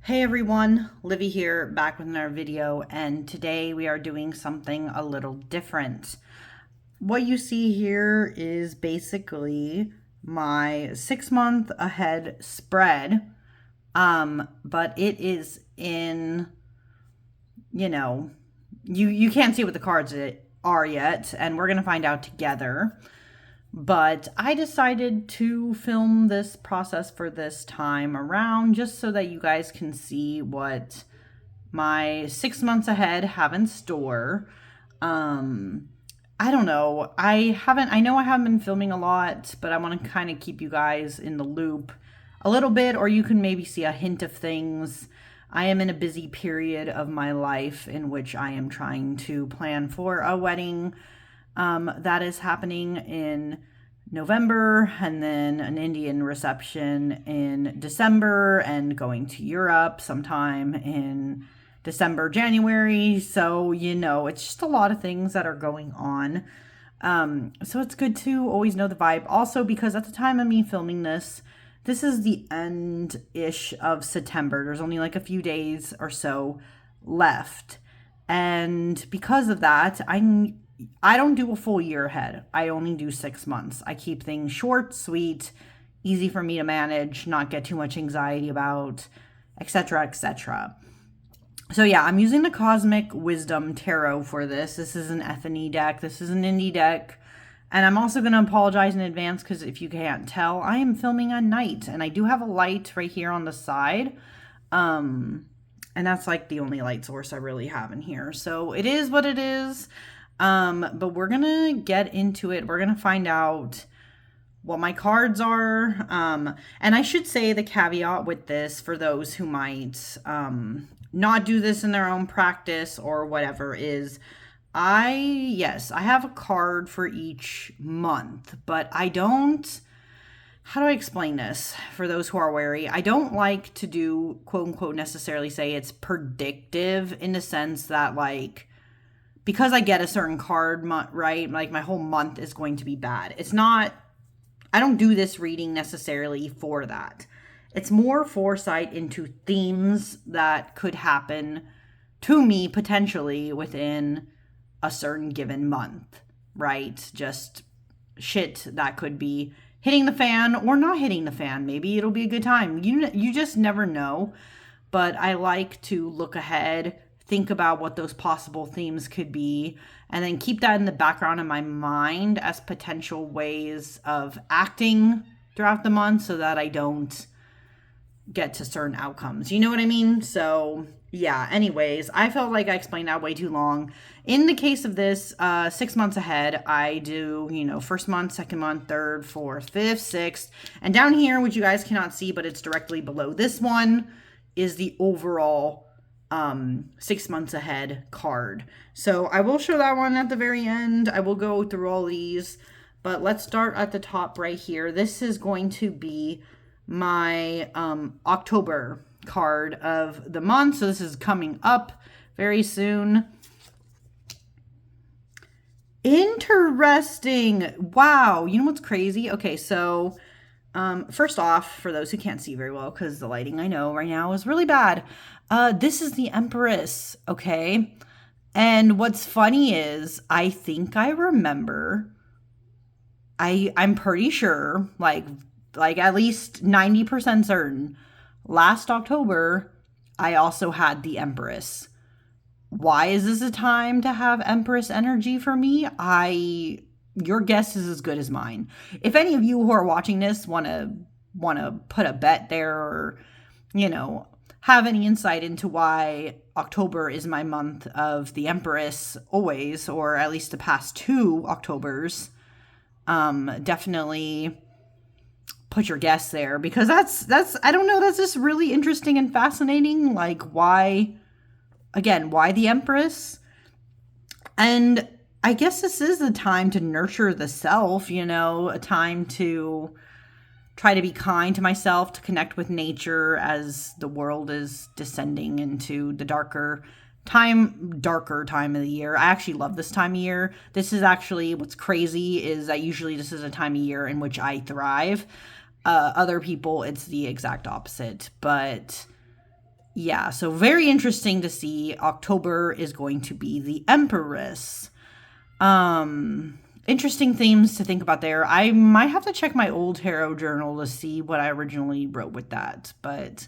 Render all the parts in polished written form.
Hey everyone, Livy here, back with another video, and today we are doing something a little different. What you see here is basically my 6 month ahead spread, but it is in, you can't see what the cards are yet, and we're gonna find out together. But I decided to film this process for this time around just so that you guys can see what my 6 months ahead have in store. I don't know. I know I haven't been filming a lot, but I want to kind of keep you guys in the loop a little bit, or you can maybe see a hint of things. I am in a busy period of my life in which I am trying to plan for a wedding that is happening in November, and then an Indian reception in December, and going to Europe sometime in December, January. So, it's just a lot of things that are going on. So it's good to always know the vibe. Also, because at the time of me filming this, this is the end-ish of September. There's only like a few days or so left. And because of that, I don't do a full year ahead. I only do 6 months. I keep things short, sweet, easy for me to manage, not get too much anxiety about, etc., etc. So yeah, I'm using the Cosmic Wisdom Tarot for this. This is an Ethany deck. This is an indie deck. And I'm also going to apologize in advance because if you can't tell, I am filming at night. And I do have a light right here on the side. And that's like the only light source I really have in here. So it is what it is. But we're going to get into it. We're going to find out what my cards are. And I should say the caveat with this for those who might not do this in their own practice or whatever is I have a card for each month, but I don't, how do I explain this for those who are wary? I don't like to do quote unquote necessarily say it's predictive in the sense that like, because I get a certain card, right? Like my whole month is going to be bad. It's not, I don't do this reading necessarily for that. It's more foresight into themes that could happen to me potentially within a certain given month, right? Just shit that could be hitting the fan or not hitting the fan. Maybe it'll be a good time. You just never know. But I like to look ahead, think about what those possible themes could be, and then keep that in the background of my mind as potential ways of acting throughout the month so that I don't get to certain outcomes. You know what I mean? So yeah, anyways, I felt like I explained that way too long. In the case of this, 6 months ahead, I do, first month, second month, third, fourth, fifth, sixth. And down here, which you guys cannot see, but it's directly below this one, is the overall 6 months ahead card. So I will show that one at the very end. I will go through all these, but let's start at the top right here. This is going to be my October card of the month. So this is coming up very soon. Interesting. Wow. You know what's crazy? Okay, so first off, for those who can't see very well, because the lighting I know right now is really bad, this is the Empress, okay? And what's funny is I think I remember, I'm pretty sure, like at least 90% certain, last October, I also had the Empress. Why is this a time to have Empress energy for me? Your guess is as good as mine. If any of you who are watching this want to put a bet there or, have any insight into why October is my month of the Empress always, or at least the past 2 Octobers, definitely put your guess there, because that's I don't know, that's just really interesting and fascinating. Like, why the Empress? And I guess this is a time to nurture the self, a time to try to be kind to myself, to connect with nature as the world is descending into the darker time of the year. I actually love this time of year. This is actually, what's crazy is that usually this is a time of year in which I thrive. Other people, it's the exact opposite. But yeah, so very interesting to see. October is going to be the Empress. Interesting themes to think about there. I might have to check my old tarot journal to see what I originally wrote with that, but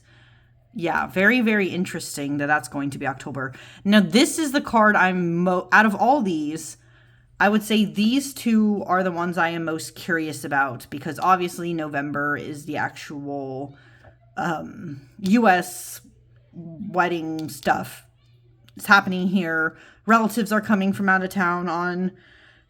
yeah, very, very interesting that that's going to be October. Now, this is the card out of all these, I would say these two are the ones I am most curious about, because obviously November is the actual U.S. wedding stuff. It's happening here. Relatives are coming from out of town on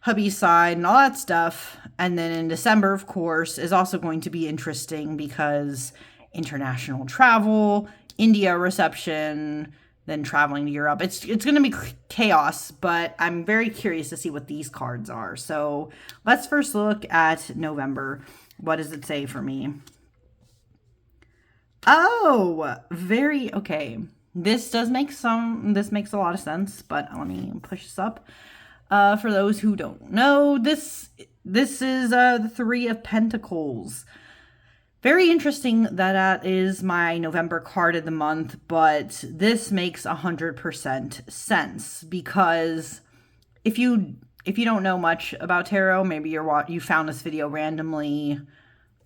hubby's side and all that stuff. And then in December, of course, is also going to be interesting because international travel, India reception, then traveling to Europe. It's going to be chaos, but I'm very curious to see what these cards are. So let's first look at November. What does it say for me? Oh, very okay. This makes a lot of sense, but let me push this up. For those who don't know, this is the Three of Pentacles. Very interesting that is my November card of the month, but this makes 100% sense, because if you don't know much about tarot, maybe you found this video randomly,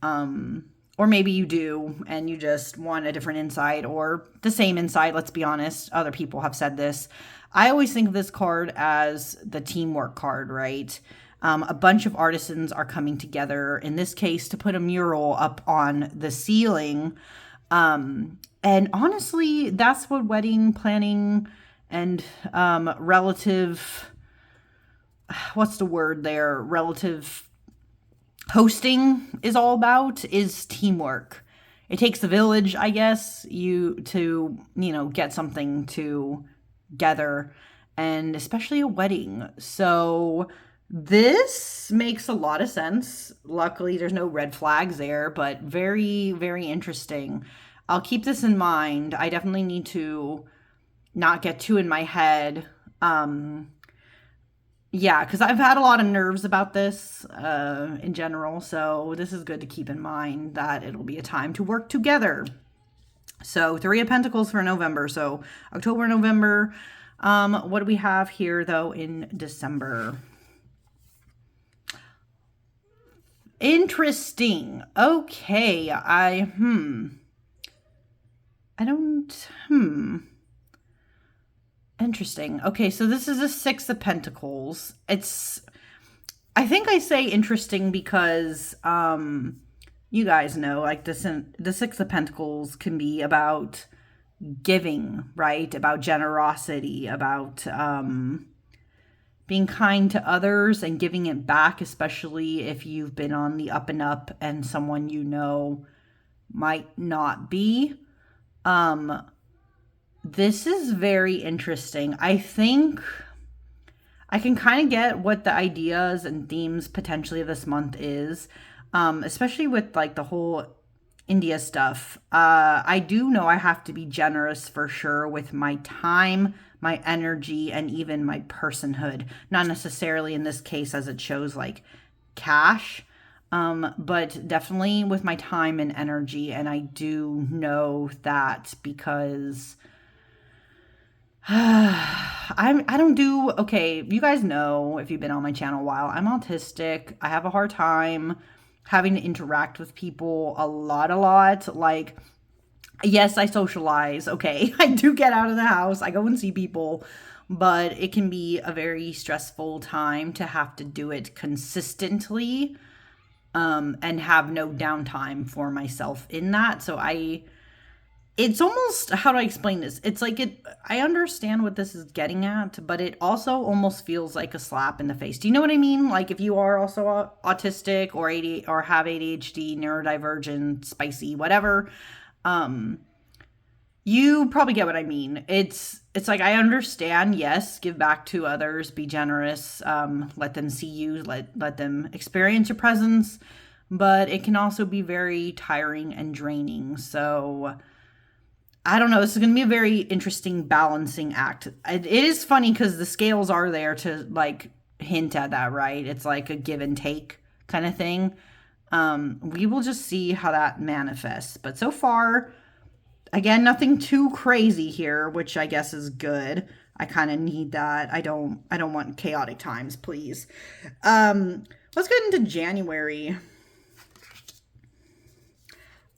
or maybe you do and you just want a different insight or the same insight. Let's be honest, other people have said this. I always think of this card as the teamwork card, right? A bunch of artisans are coming together, in this case, to put a mural up on the ceiling. And honestly, that's what wedding planning and relative hosting is all about, is teamwork. It takes a village, I guess, to get something together, and especially a wedding. So this makes a lot of sense. Luckily, there's no red flags there, but very, very interesting. I'll keep this in mind. I definitely need to not get too in my head. Yeah, because I've had a lot of nerves about this in general, so this is good to keep in mind that it'll be a time to work together. So Three of Pentacles for November. So October, November. What do we have here, though, in December? Interesting. Okay, Interesting. Okay, so this is a Six of Pentacles. I think I say interesting because, you guys know, like the Six of Pentacles can be about giving, right? About generosity, about, being kind to others and giving it back, especially if you've been on the up and up and someone might not be. This is very interesting. I think I can kind of get what the ideas and themes potentially of this month is, especially with like the whole India stuff. I do know I have to be generous for sure with my time, my energy, and even my personhood. Not necessarily in this case as it shows like cash, but definitely with my time and energy. And I do know that because I don't do, okay, you guys know, if you've been on my channel a while, I'm autistic. I have a hard time having to interact with people a lot. Like, yes, I socialize, okay. I do get out of the house. I go and see people, but it can be a very stressful time to have to do it consistently, and have no downtime for myself in that. So it's almost, how do I explain this? It's like I understand what this is getting at, but it also almost feels like a slap in the face. Do you know what I mean? Like if you are also autistic or or have ADHD, neurodivergent, spicy, whatever, you probably get what I mean. It's like, I understand, yes, give back to others, be generous, let them see you, let them experience your presence, but it can also be very tiring and draining. So I don't know. This is going to be a very interesting balancing act. It is funny because the scales are there to like hint at that, right? It's like a give and take kind of thing. We will just see how that manifests. But so far, Again, nothing too crazy here, which I guess is good. I kind of need that. I don't want chaotic times, please. Let's get into January.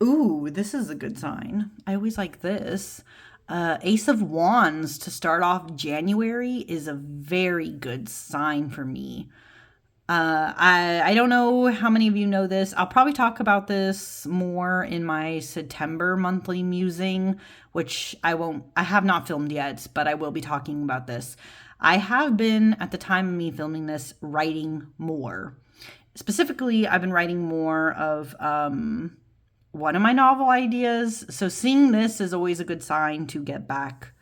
Ooh, this is a good sign. I always like this. Ace of Wands to start off January is a very good sign for me. I don't know how many of you know this. I'll probably talk about this more in my September monthly musing, which I have not filmed yet, but I will be talking about this. I have been, at the time of me filming this, writing more. Specifically, I've been writing more of one of my novel ideas. So seeing this is always a good sign to get back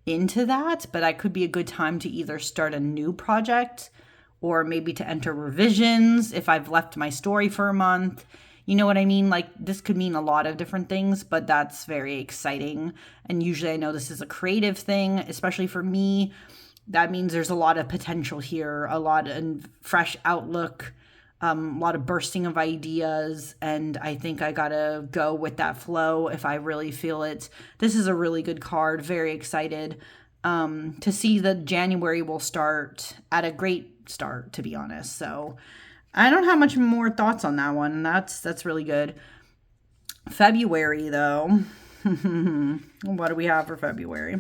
into that, but I could be a good time to either start a new project or maybe to enter revisions if I've left my story for a month. You know what I mean? Like, this could mean a lot of different things, but that's very exciting. And usually I know this is a creative thing, especially for me. That means there's a lot of potential here, a lot of fresh outlook, a lot of bursting of ideas, and I think I gotta go with that flow if I really feel it. This is a really good card. Very excited to see that January will start at a great start, to be honest. So I don't have much more thoughts on that one. That's really good. February, though. What do we have for February?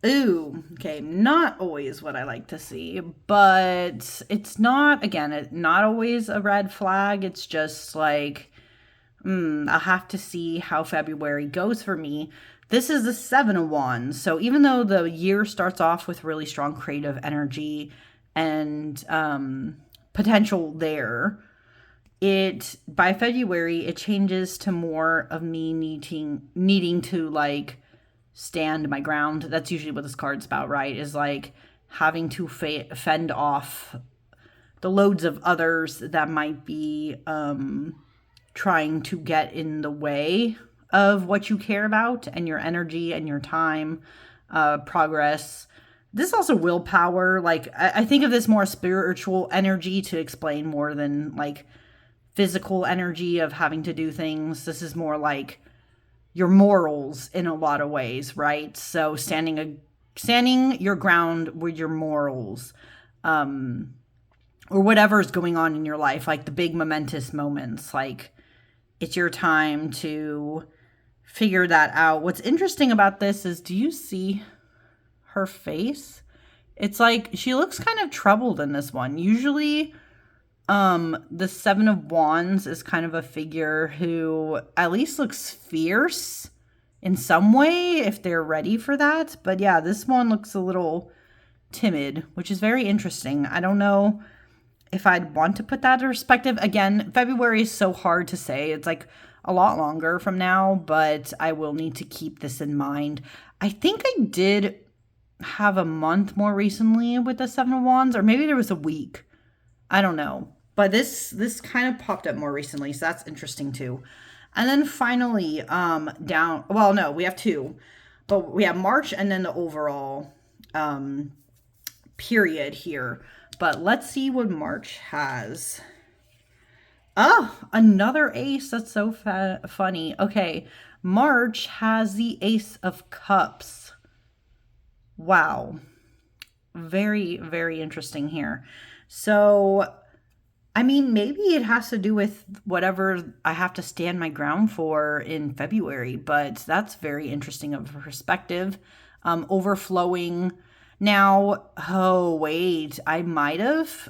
Ooh, okay, not always what I like to see, but it's not, again, not always a red flag. It's just like, I'll have to see how February goes for me. This is the Seven of Wands. So even though the year starts off with really strong creative energy and potential there, by February, it changes to more of me needing to like stand my ground. That's usually what this card's about, right? Is like having to fend off the loads of others that might be trying to get in the way of what you care about and your energy and your time, progress. This is also willpower. Like, I think of this more spiritual energy to explain more than like physical energy of having to do things. This is more like your morals in a lot of ways, right? So standing your ground with your morals, or whatever's going on in your life, like the big momentous moments, like it's your time to figure that out. What's interesting about this is, do you see her face? It's like she looks kind of troubled in this one. Usually the Seven of Wands is kind of a figure who at least looks fierce in some way if they're ready for that. But yeah, this one looks a little timid, which is very interesting. I don't know if I'd want to put that in perspective. Again, February is so hard to say. It's like a lot longer from now, but I will need to keep this in mind. I think I did have a month more recently with the Seven of Wands, or maybe there was a week. I don't know. But this kind of popped up more recently, so that's interesting too. And then finally, we have two. But we have March and then the overall period here. But let's see what March has. Oh, another ace. That's so funny. Okay, March has the Ace of Cups. Wow. Very, very interesting here. So, I mean, maybe it has to do with whatever I have to stand my ground for in February, but that's very interesting of a perspective. Overflowing. Now, oh, wait, I might have.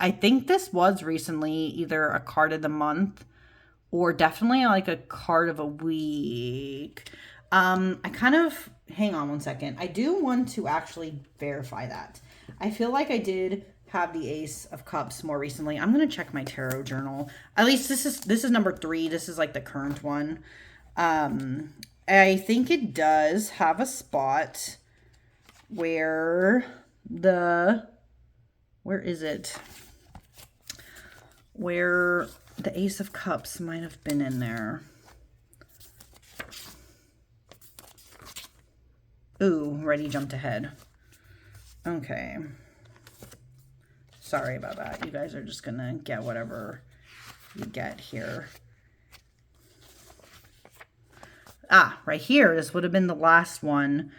I think this was recently either a card of the month or definitely like a card of a week. Hang on one second. I do want to actually verify that. I feel like I did have the Ace of Cups more recently. I'm going to check my tarot journal. At least this is number 3. This is like the current one. I think it does have a spot where where is it? Where the Ace of Cups might have been in there. Ooh, already jumped ahead. Okay. Sorry about that. You guys are just gonna get whatever you get here. Right here. This would have been the last one.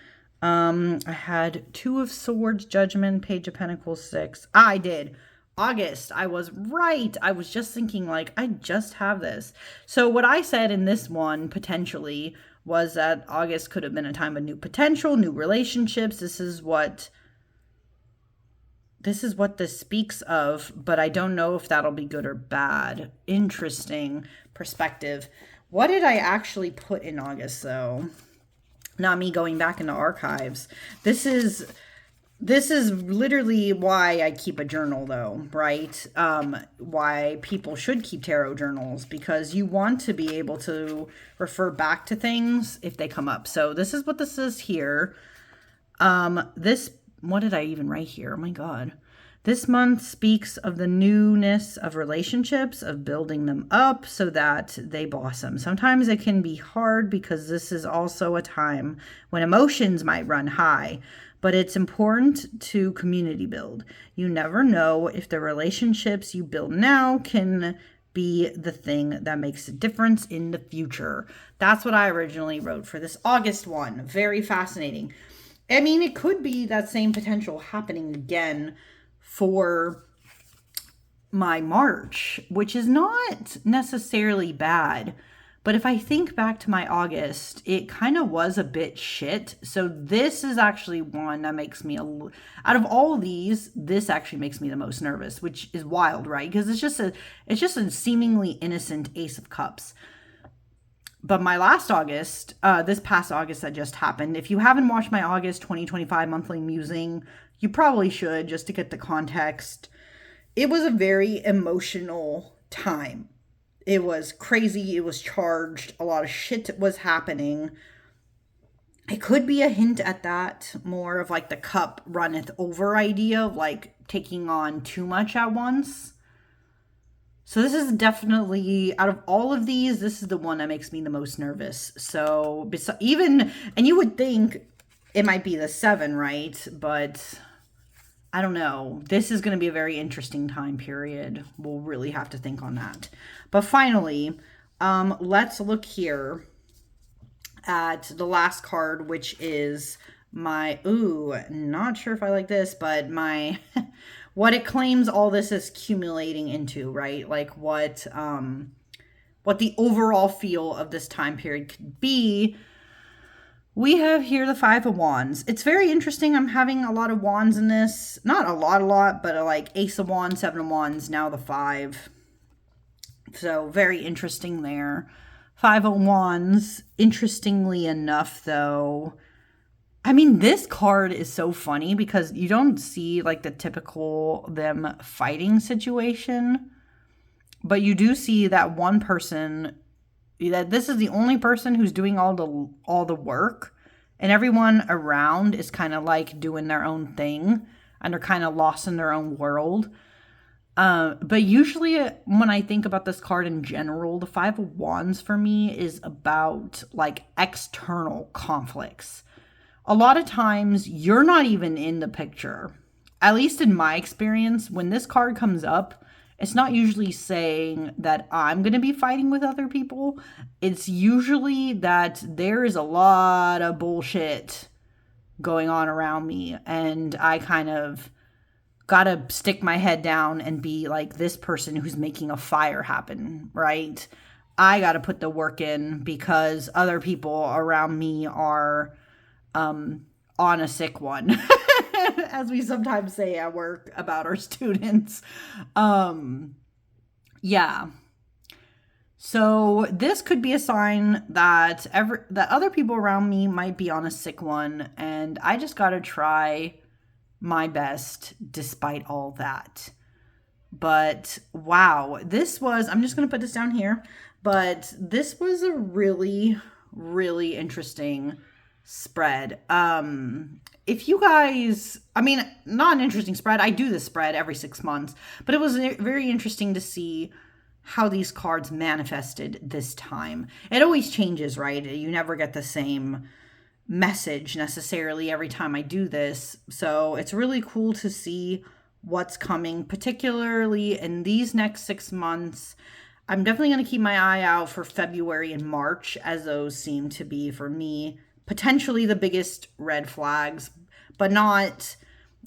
I had Two of Swords, Judgment, Page of Pentacles, 6. I did. August. I was right. I was just thinking, like, I just have this. So what I said in this one, potentially, was that August could have been a time of new potential, new relationships. This is what this speaks of, but I don't know if that'll be good or bad. Interesting perspective. What did I actually put in August, though? Not me going back into archives. This is literally why I keep a journal, though, right? Why people should keep tarot journals, because you want to be able to refer back to things if they come up. So this is what this is here. What did I even write here? Oh my God. This month speaks of the newness of relationships, of building them up so that they blossom. Sometimes it can be hard because this is also a time when emotions might run high, but it's important to community build. You never know if the relationships you build now can be the thing that makes a difference in the future. That's what I originally wrote for this August one. Very fascinating. I mean, it could be that same potential happening again for my March, which is not necessarily bad. But if I think back to my August, it kind of was a bit shit. So this is actually one that makes me, out of all of these, this actually makes me the most nervous, which is wild, right? Because it's just a seemingly innocent Ace of Cups. But my last August, this past August that just happened, if you haven't watched my August 2025 monthly musing, you probably should, just to get the context. It was a very emotional time. It was crazy. It was charged. A lot of shit was happening. It could be a hint at that, more of like the cup runneth over idea of like taking on too much at once. So this is definitely, out of all of these, this is the one that makes me the most nervous. So and you would think it might be the 7, right? But I don't know. This is going to be a very interesting time period. We'll really have to think on that. But finally, let's look here at the last card, which is my, not sure if I like this, but my, what it claims all this is accumulating into, right? Like what the overall feel of this time period could be. We have here the 5 of Wands. It's very interesting. I'm having a lot of wands in this. Not a lot, but like Ace of Wands, 7 of Wands, now the 5. So very interesting there. 5 of Wands. Interestingly enough, though, I mean, this card is so funny because you don't see like the typical them fighting situation, but you do see that one person, that this is the only person who's doing all the work, and everyone around is kind of like doing their own thing and are kind of lost in their own world. But usually when I think about this card in general, the 5 of Wands for me is about like external conflicts. A lot of times you're not even in the picture. At least in my experience, when this card comes up, it's not usually saying that I'm going to be fighting with other people. It's usually that there is a lot of bullshit going on around me, and I kind of got to stick my head down and be like this person who's making a fire happen, right? I got to put the work in because other people around me are on a sick one. As we sometimes say at work about our students. Yeah. So this could be a sign that that other people around me might be on a sick one, and I just got to try my best despite all that. But wow, this was, I'm just going to put this down here, but this was a really, really interesting spread. If you guys, I mean, not an interesting spread. I do this spread every 6 months, but it was very interesting to see how these cards manifested this time. It always changes, right? You never get the same message necessarily every time I do this. So it's really cool to see what's coming, particularly in these next 6 months. I'm definitely going to keep my eye out for February and March, as those seem to be, for me, potentially the biggest red flags, but not,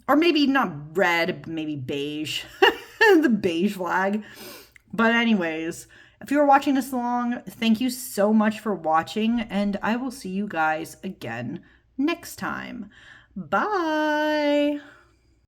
or maybe not red, maybe beige, the beige flag. But anyways, if you were watching this long, thank you so much for watching, and I will see you guys again next time. Bye!